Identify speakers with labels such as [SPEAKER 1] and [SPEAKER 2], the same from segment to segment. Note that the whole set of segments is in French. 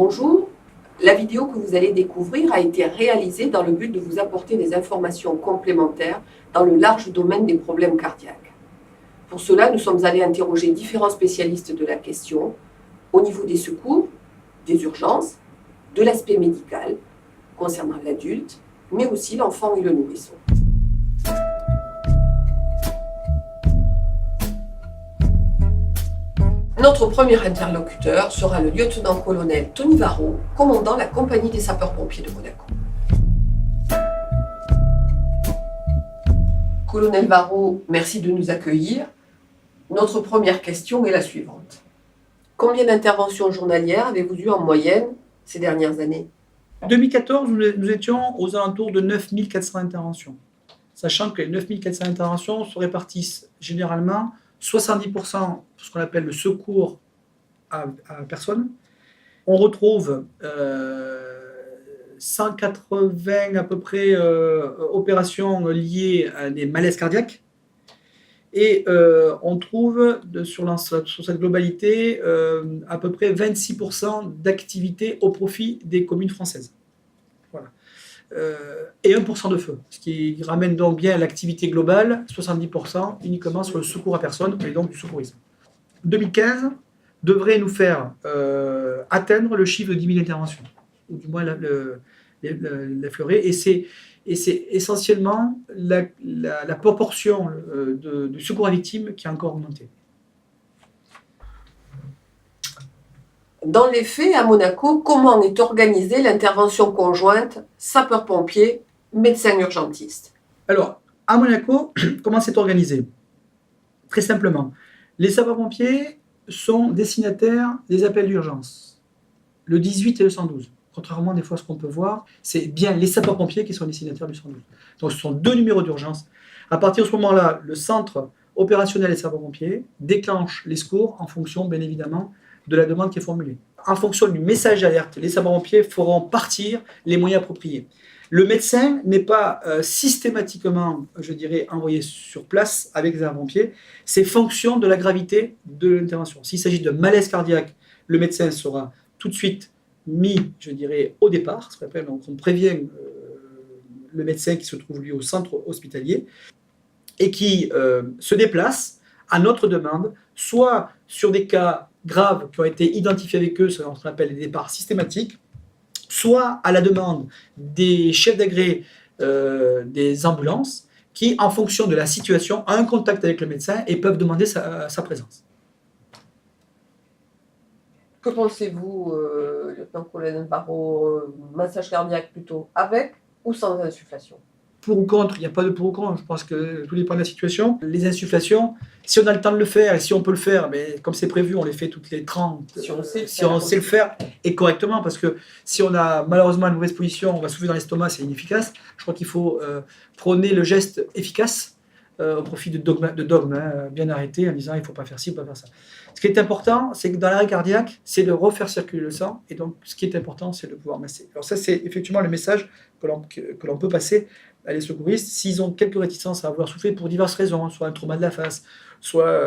[SPEAKER 1] Bonjour, la vidéo que vous allez découvrir a été réalisée dans le but de vous apporter des informations complémentaires dans le large domaine des problèmes cardiaques. Pour cela, nous sommes allés interroger différents spécialistes de la question au niveau des secours, des urgences, de l'aspect médical concernant l'adulte, mais aussi l'enfant et le nourrisson. Notre premier interlocuteur sera le lieutenant-colonel Tony Varro, commandant la compagnie des sapeurs-pompiers de Monaco. Colonel Varro, merci de nous accueillir. Notre première question est la suivante. Combien d'interventions journalières avez-vous eues en moyenne ces dernières années ?
[SPEAKER 2] En 2014, nous étions aux alentours de 9400 interventions, sachant que les 9400 interventions se répartissent généralement 70% pour ce qu'on appelle le secours à personne. On retrouve 180 à peu près opérations liées à des malaises cardiaques. Et on trouve sur cette globalité à peu près 26% d'activité au profit des communes françaises. Voilà. Et 1% de feu, ce qui ramène donc bien l'activité globale, 70% uniquement sur le secours à personne et donc du secourisme. 2015 devrait nous faire atteindre le chiffre de 10 000 interventions, ou du moins l'affleurer, et c'est essentiellement la proportion du secours à victime qui a encore augmenté.
[SPEAKER 1] Dans les faits, à Monaco, comment est organisée l'intervention conjointe sapeurs-pompiers, médecins urgentistes ?
[SPEAKER 2] Alors, à Monaco, comment c'est organisé ? Très simplement, les sapeurs-pompiers sont destinataires des appels d'urgence, le 18 et le 112. Contrairement des fois à ce qu'on peut voir, c'est bien les sapeurs-pompiers qui sont destinataires du 112. Donc ce sont deux numéros d'urgence. À partir de ce moment-là, le centre opérationnel des sapeurs-pompiers déclenche les secours en fonction, bien évidemment, de la demande qui est formulée. En fonction du message d'alerte, les sapeurs-pompiers feront partir les moyens appropriés. Le médecin n'est pas systématiquement, je dirais, envoyé sur place avec les sapeurs-pompiers. C'est fonction de la gravité de l'intervention. S'il s'agit de malaise cardiaque, le médecin sera tout de suite mis, je dirais, au départ. Donc on prévient le médecin qui se trouve lui au centre hospitalier et qui se déplace à notre demande, soit sur des cas graves qui ont été identifiés avec eux, ce qu'on appelle les départs systématiques, soit à la demande des chefs d'agré des ambulances qui, en fonction de la situation, ont un contact avec le médecin et peuvent demander sa présence.
[SPEAKER 1] Que pensez-vous, lieutenant-colonel Varro, massage cardiaque plutôt avec ou sans insufflation ?
[SPEAKER 2] Pour ou contre, il n'y a pas de pour ou contre, je pense que tout dépend de la situation. Les insufflations, si on a le temps de le faire et si on peut le faire, mais comme c'est prévu, on les fait toutes les 30, si on sait le faire et correctement, parce que si on a malheureusement une mauvaise position, on va souffler dans l'estomac, c'est inefficace. Je crois qu'il faut prôner le geste efficace au profit de dogmes bien arrêtés en disant il ne faut pas faire ci, il ne faut pas faire ça. Ce qui est important, c'est que dans l'arrêt cardiaque, c'est de refaire circuler le sang, et donc ce qui est important, c'est de pouvoir masser. Alors ça, c'est effectivement le message que l'on peut passer à les secouristes, s'ils ont quelques réticences à avoir soufflé pour diverses raisons, soit un trauma de la face, soit,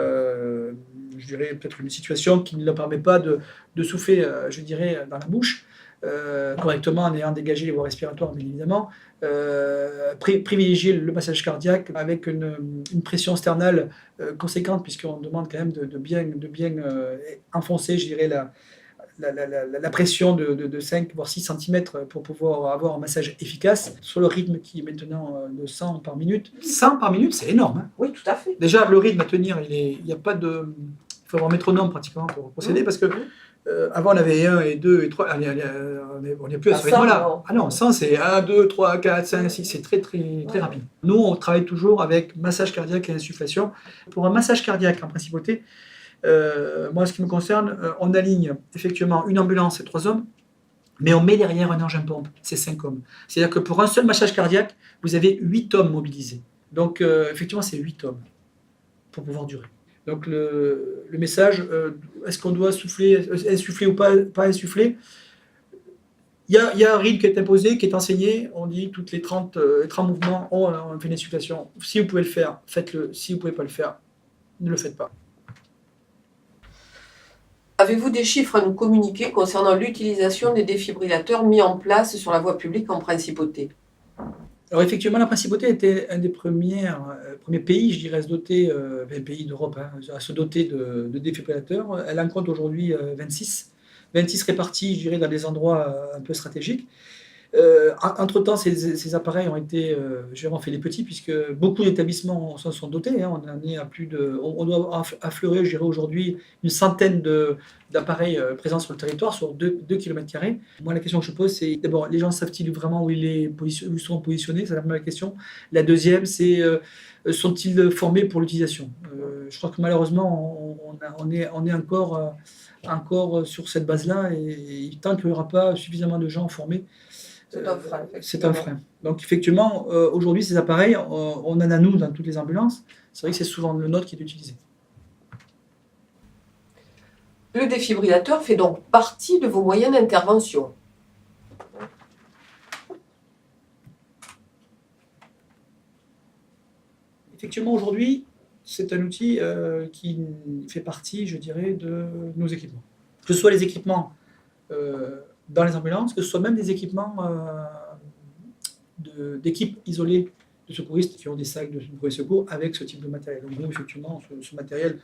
[SPEAKER 2] je dirais, peut-être une situation qui ne leur permet pas de souffler, je dirais, dans la bouche, correctement en ayant dégagé les voies respiratoires, bien évidemment, privilégier le massage cardiaque avec une pression sternale conséquente, puisqu'on demande quand même de bien enfoncer, je dirais, la pression de 5 voire 6 cm pour pouvoir avoir un massage efficace sur le rythme qui est maintenant de 100 par minute. 100 par minute, c'est énorme. Hein.
[SPEAKER 1] Oui, tout à fait.
[SPEAKER 2] Déjà, le rythme à tenir, il n'y a pas de... Il faut avoir un métronome pratiquement pour procéder, parce que avant on avait 1 et 2 et 3, on n'est plus à ce rythme-là. Ah non, 100 c'est 1, 2, 3, 4, 5, 6, c'est très rapide. Nous, on travaille toujours avec massage cardiaque et insufflation. Pour un massage cardiaque en principauté, moi, ce qui me concerne, on aligne effectivement une ambulance et 3 hommes, mais on met derrière un engin pompe, c'est 5 hommes. C'est-à-dire que pour un seul massage cardiaque, vous avez 8 hommes mobilisés. Donc, effectivement, c'est 8 hommes pour pouvoir durer. Donc, le message, est-ce qu'on doit insuffler ou pas insuffler ? Il y a un rythme qui est imposé, qui est enseigné. On dit toutes les 30 mouvements, on fait une insufflation. Si vous pouvez le faire, faites-le. Si vous ne pouvez pas le faire, ne le faites pas.
[SPEAKER 1] Avez-vous des chiffres à nous communiquer concernant l'utilisation des défibrillateurs mis en place sur la voie publique en principauté?
[SPEAKER 2] Alors effectivement, la principauté était un des premiers pays, je dirais, à se doter, pays d'Europe, hein, à se doter de défibrillateurs. Elle en compte aujourd'hui 26. 26 répartis, je dirais, dans des endroits un peu stratégiques. Entre-temps, ces appareils ont été, je dirais, on fait les petits, puisque beaucoup d'établissements s'en sont dotés. Hein. On en est à plus de, on doit affleurer, je dirais, aujourd'hui une centaine d'appareils présents sur le territoire, sur 2 km². Moi, la question que je pose, c'est d'abord, les gens savent-ils vraiment où ils sont positionnés? C'est la première question. La deuxième, c'est sont-ils formés pour l'utilisation? Je crois que malheureusement, on est encore sur cette base-là, et tant qu'il n'y aura pas suffisamment de gens formés,
[SPEAKER 1] C'est un frein.
[SPEAKER 2] c'est un frein. Donc effectivement, aujourd'hui, ces appareils, on en a nous dans toutes les ambulances. C'est vrai que c'est souvent le nôtre qui est utilisé.
[SPEAKER 1] Le défibrillateur fait donc partie de vos moyens d'intervention.
[SPEAKER 2] Effectivement, aujourd'hui, c'est un outil qui fait partie, je dirais, de nos équipements. Que ce soit les équipements dans les ambulances, que ce soit même des équipements d'équipes isolées de secouristes qui ont des sacs de premiers secours avec ce type de matériel. Donc nous, effectivement, ce matériel,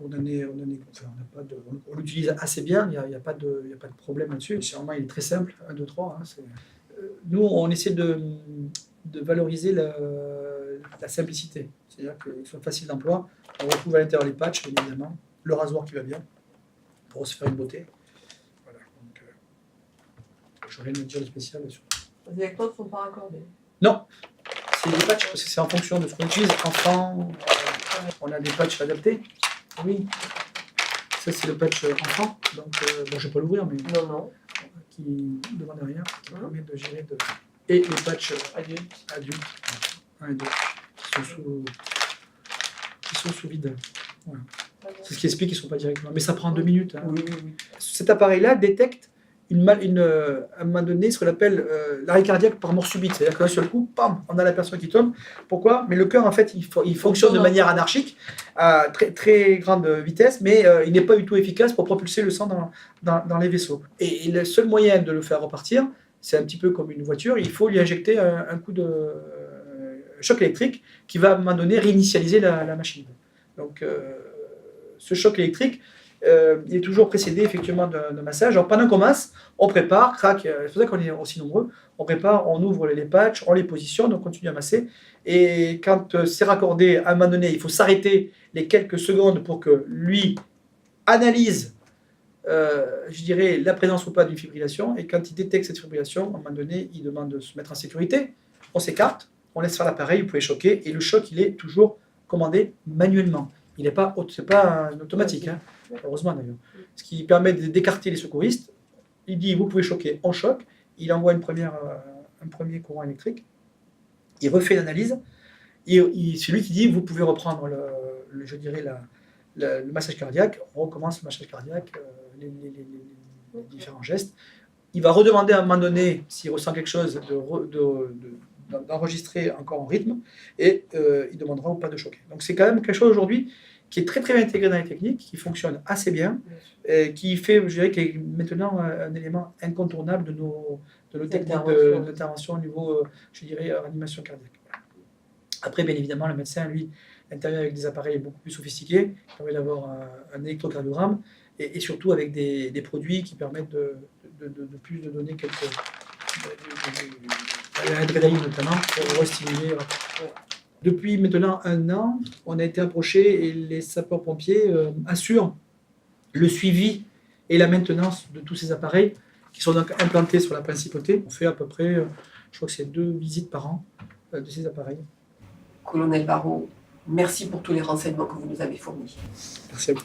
[SPEAKER 2] on l'utilise assez bien, il n'y a pas de problème là-dessus. Généralement, il est très simple, 1, 2, 3. Hein, nous, on essaie de valoriser la simplicité, c'est-à-dire qu'il soit facile d'emploi. On retrouve à l'intérieur les patchs, bien évidemment, le rasoir qui va bien, pour se faire une beauté. Voilà, donc, je n'ai rien à dire de spécial sur.
[SPEAKER 1] Les électrodes ne sont pas raccordées?
[SPEAKER 2] Non, c'est des patchs, parce que c'est en fonction de ce qu'on utilise. Enfant, on a des patchs adaptés. Oui, ça c'est le patch enfant, donc bon, je ne vais pas l'ouvrir, mais
[SPEAKER 1] Non.
[SPEAKER 2] qui devant derrière, qui permet de gérer et les patchs adultes, 1 et 2, qui sont sous vide. Voilà. C'est ce qui explique qu'ils ne sont pas directement. Mais ça prend 2 minutes. Hein.
[SPEAKER 1] Oui.
[SPEAKER 2] Cet appareil-là détecte à un moment donné ce qu'on appelle l'arrêt cardiaque par mort subite. C'est-à-dire qu'un seul coup, pam, on a la personne qui tombe. Pourquoi? Mais le cœur, en fait, il fonctionne de manière anarchique, à très, très grande vitesse, mais il n'est pas du tout efficace pour propulser le sang dans les vaisseaux. Et le seul moyen de le faire repartir, c'est un petit peu comme une voiture, il faut lui injecter un coup de choc électrique qui va, à un moment donné, réinitialiser la machine. Donc, ce choc électrique, il est toujours précédé effectivement d'un massage. Alors pendant qu'on masse, on prépare, crac, c'est pour ça qu'on est aussi nombreux, on prépare, on ouvre les patchs, on les positionne, on continue à masser. Et quand c'est raccordé, à un moment donné, il faut s'arrêter les quelques secondes pour que lui analyse, je dirais, la présence ou pas d'une fibrillation. Et quand il détecte cette fibrillation, à un moment donné, il demande de se mettre en sécurité. On s'écarte, on laisse faire l'appareil, vous pouvez choquer. Et le choc, il est toujours commandé manuellement. Il n'est pas, c'est pas un automatique, hein, heureusement d'ailleurs. Ce qui permet d'écarter les secouristes. Il dit, vous pouvez choquer, on choque. Il envoie un premier courant électrique. Il refait l'analyse. C'est lui qui dit, vous pouvez reprendre le massage cardiaque. On recommence le massage cardiaque, les différents gestes. Il va redemander à un moment donné, s'il ressent quelque chose, d'enregistrer encore en rythme, et il demandera ou pas de choquer. Donc c'est quand même quelque chose aujourd'hui qui est très très bien intégré dans les techniques, qui fonctionne assez bien, qui fait, je dirais, qui est maintenant un élément incontournable de nos techniques d'intervention au niveau, je dirais, animation cardiaque. Après, bien évidemment, le médecin, lui, intervient avec des appareils beaucoup plus sophistiqués, qui permettent d'avoir un électrocardiogramme, et surtout avec des produits qui permettent de plus de donner quelques l'adrénaline notamment, pour restimuler. Depuis maintenant 1 an, on a été approché et les sapeurs-pompiers assurent le suivi et la maintenance de tous ces appareils qui sont donc implantés sur la principauté. On fait à peu près, je crois que c'est 2 visites par an de ces appareils.
[SPEAKER 1] Colonel Barrault, merci pour tous les renseignements que vous nous avez fournis.
[SPEAKER 2] Merci à vous.